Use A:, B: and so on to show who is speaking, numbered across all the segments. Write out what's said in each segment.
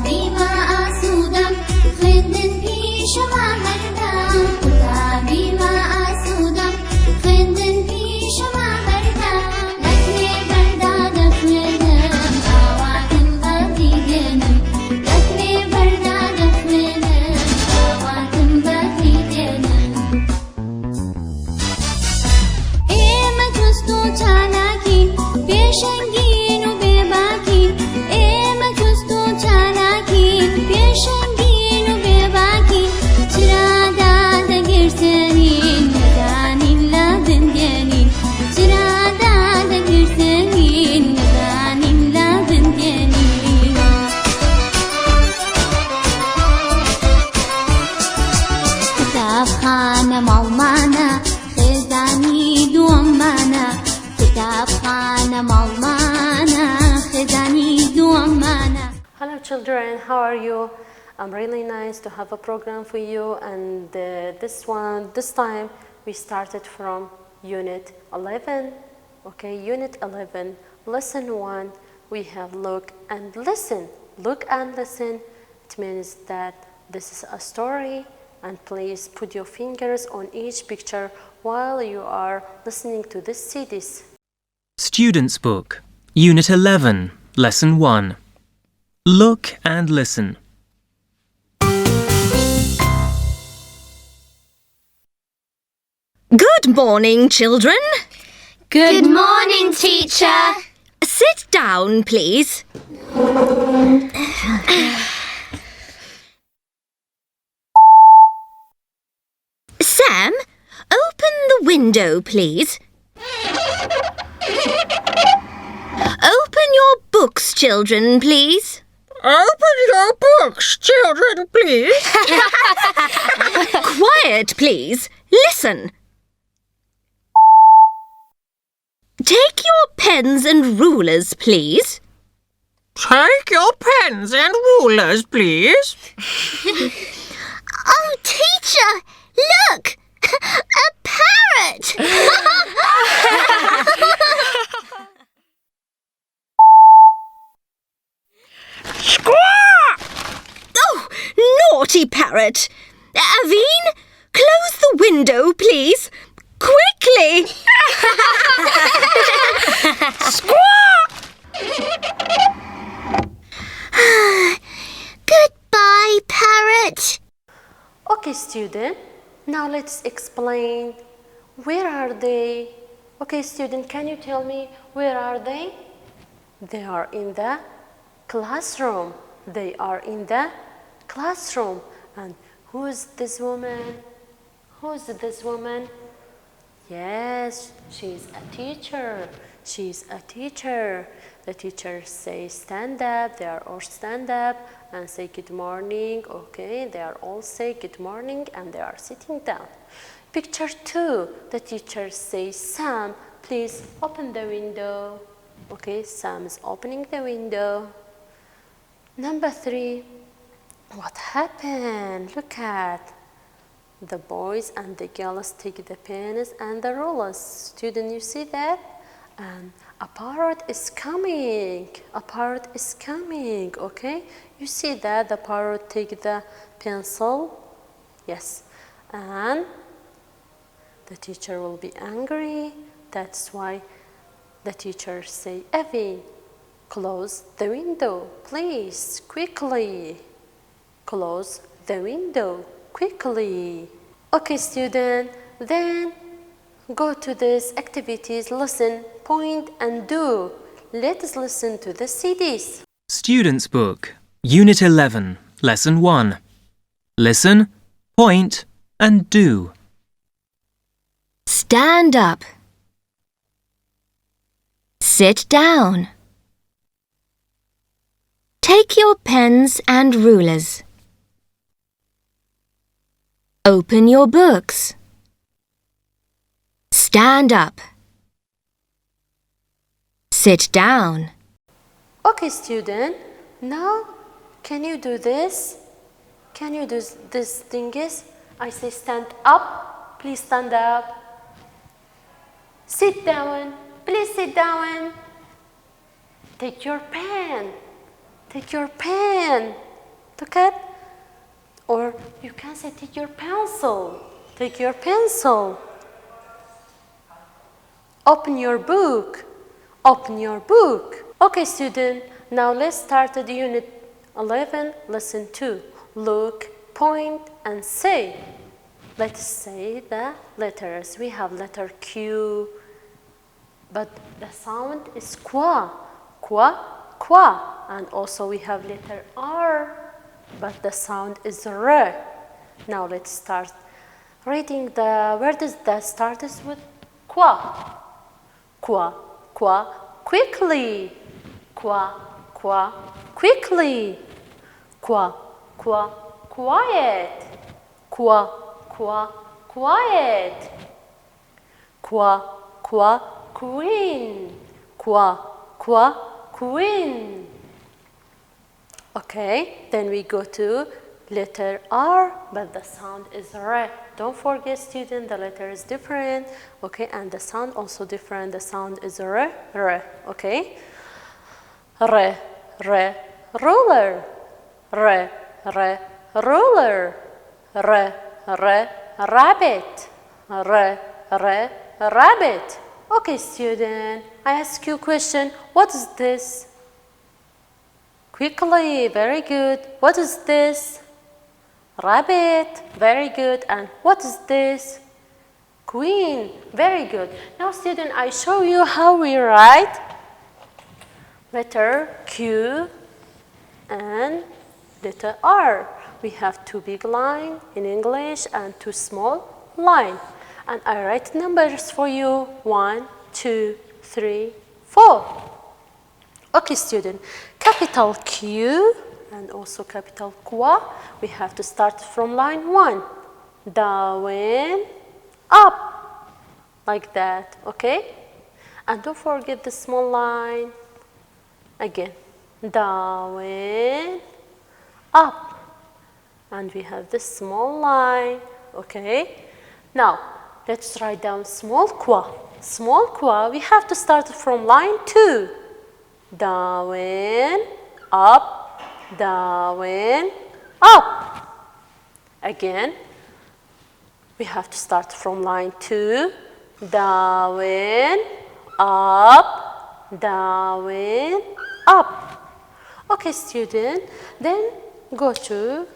A: بما آسودم خوێندن پیشەوە هەردەم خوددا بما آسودم خوێندن پیشەوە هەردەم لەکوێ بەردا دەخوێنم ئاواتم بەفری دێنم لەکوێ بەردا دەخوێنم ئاواتم بەفری دێنم ئێمە جوست و چالاکین پێشەنگین و بێباکین ئێمە جوست و چالاکین پێشەنگین و بێباکین چرادا دەگرسێنین نەدانین لە بندێنین چرادا دەگرسێنین نەدانین لە بندێنین قوتابخانە ماڵمانە خێزانی دووەممانە قوتابخانە ماڵمانە خێزانی دووەممانە.
B: Hello children, how are you? I'm really nice to have a program for you, and this time we started from Unit 11. Okay, Unit 11, Lesson 1, we have look and listen. Look and listen, it means that this is a story, and please put your fingers on each picture while you are listening to this CDs.
C: Students' Book, Unit 11, Lesson 1. Look and listen.
D: Good morning, children.
A: Good morning, teacher.
D: Sit down, please. Sam, open the window, please. Open your books, children, please.
E: Open your books, children, please.
D: Quiet, please. Listen. Take your pens and rulers, please.
E: Take your pens and rulers, please.
A: Oh, teacher, look! A parrot!
E: Squawk!
D: Oh, naughty parrot. Aveen, close the window, please. Quickly!
E: Squawk!
A: Goodbye, parrot.
B: Okay, student, now let's explain. Where are they? Okay, student, can you tell me where are they? They are in the classroom. They are in the classroom. And who's this woman? Who's this woman? Yes, she's a teacher. She's a teacher. The teacher says stand up. They are all stand up and say good morning. Okay, they are all say good morning and they are sitting down. Picture 2, the teacher says, Sam, please open the window. Okay, Sam is opening the window. Number 3, what happened? Look at the boys and the girls take the pens and the rulers. Student, you see that? And a parrot is coming. A parrot is coming, okay? You see that the parrot take the pencil? Yes. And the teacher will be angry. That's why the teacher say, Evie, close the window, please, quickly. Close the window, quickly. Okay, student, then go to this activities, listen, point, and do. Let us listen to the CDs.
C: Students' Book, Unit 11, Lesson 1. Listen, point, and do.
D: Stand up. Sit down. Take your pens and rulers. Open your books. Stand up. Sit down.
B: Okay, student, now can you do this? Can you do this thingies? I say stand up, please stand up. Sit down, please sit down. Take your pen. Take your pen. Look at. Or you can say, take your pencil. Take your pencil. Open your book. Open your book. Okay, student. Now let's start the unit 11, lesson 2. Look, point, and say. Let's say the letters. We have letter Q, but the sound is qua, qua, qua. And also we have letter R, but the sound is R. Now let's start reading the word that starts with qua. Qua, qua, quickly. Qua, qua, quickly. Qua, qua, quiet. Qua, qua, quiet. Qua, qua, queen. Qua, qua, queen. Okay, then we go to letter R, but the sound is R. Don't forget, student, the letter is different. Okay, and the sound also different. The sound is R, R. Okay. R, R, ruler. R, R, ruler. R, R, rabbit. R, R, rabbit. Okay, student, I ask you a question. What is this? Quickly, very good. What is this? Rabbit, very good. And what is this? Queen, very good. Now, student, I show you how we write letter Q and letter R. We have two big lines in English and two small lines. And I write numbers for you. 1, 2, 3, 4. Okay, student, capital Q and also capital Qua, we have to start from line 1. Down, up, like that, okay? And don't forget the small line. Again, down, up. And we have this small line, okay? Now, let's write down small Qua. Small Qua, we have to start from line 2. Down, up, down, up. Again, we have to start from line 2. Down, up, down, up. Okay, student, then go to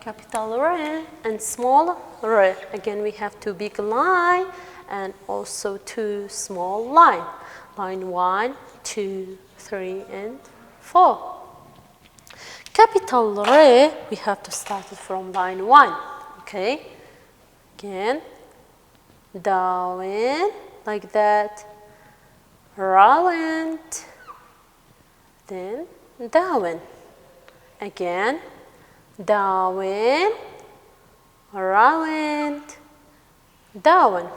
B: capital R and small r. Again, we have two big line and also two small line. Line 1, 2, 3, and 4. Capital R, we have to start it from line 1. Okay. Again, down, like that. Round, then down. Again, down, round, down.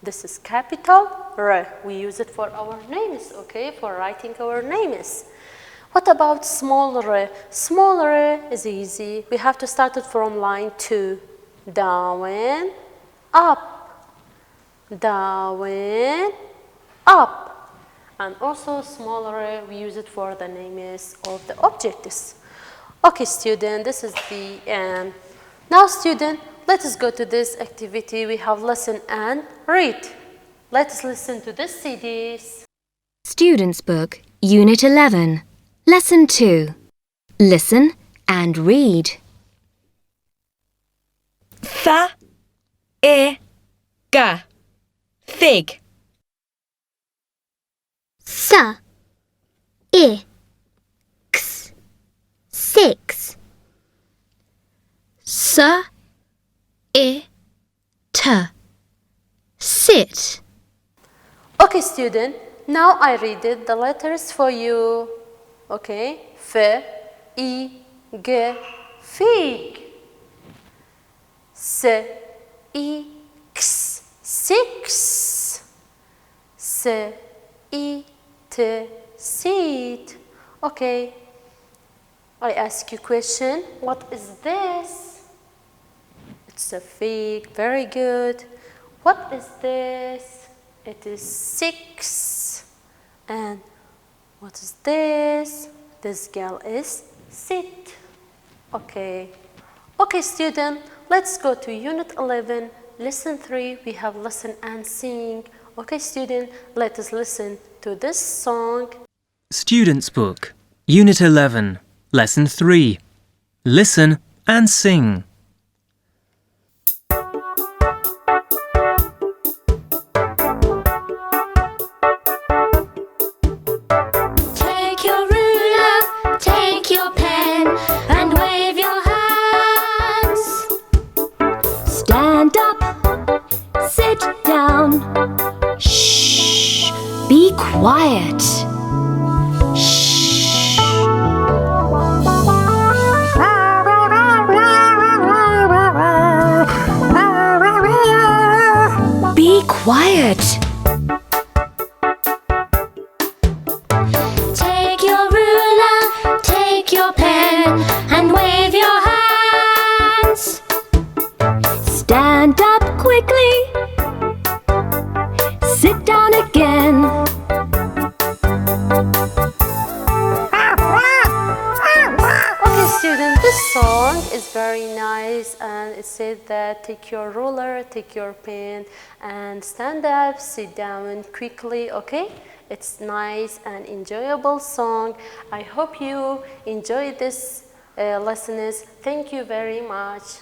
B: This is capital R. We use it for our names, okay, for writing our names. What about small r? Small r is easy. We have to start it from line 2. Down, up, down, up. And also small r, we use it for the names of the objects. Okay, student, this is the end. Now, student, let us go to this activity. We have listen and read. Let's listen to the CDs.
D: Student's Book, Unit 11, Lesson 2. Listen and read.
F: Ga. Fig.
A: Sa, I, X, 6.
D: S, I, T. Sit.
B: Okay, student, now I read it, the letters for you. Okay, F, I, G, fig. S, I, X, 6. S, I, T, seat. Okay, I ask you a question. What is this? It's a fig. Very good. What is this? It is 6. And what is this? This girl is sit. Okay. Okay, student, let's go to Unit 11, Lesson 3. We have listen and sing. Okay, student, let us listen to this song.
C: Student's Book, Unit 11, Lesson 3. Listen and sing.
A: Take your ruler, take your pen, and wave your hands.
D: Stand up, sit down. Shh, be quiet. Shh. Be quiet.
A: Take your ruler, take your pen, and wave your hands.
D: Stand up quickly. Sit down again.
B: Okay, student, this song is very nice, and it said that take your ruler, take your pen, and stand up, sit down quickly. Okay, it's nice and enjoyable song. I hope you enjoy this lessons. Thank you very much.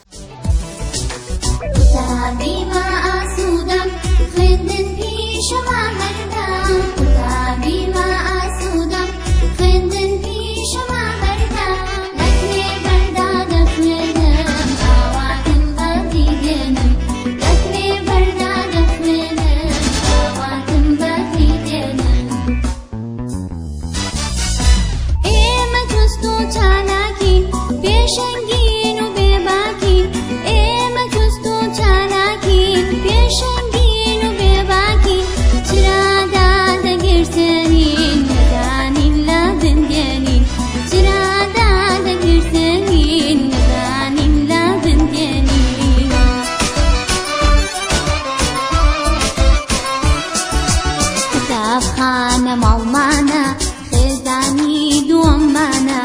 A: بما أسودم خندن پیش ما هردم خدا بما أسودم خندن پیش ما هردم لکنه بردا دفنم آواتم بفیدنم لکنه بردا دفنم آواتم بفیدنم ایم جستو چالاکی پیشنگین و بباکی ایم جستو چالاکی پیشنگین و بباکی چرا داد گرسنین ندانین لابن گنین چرا داد گرسنین ندانین لابن گنین کتاب خانه مالمانه خزانی دومانه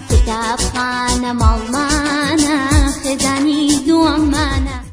A: کتاب خانه مالمانه خزانی دومانه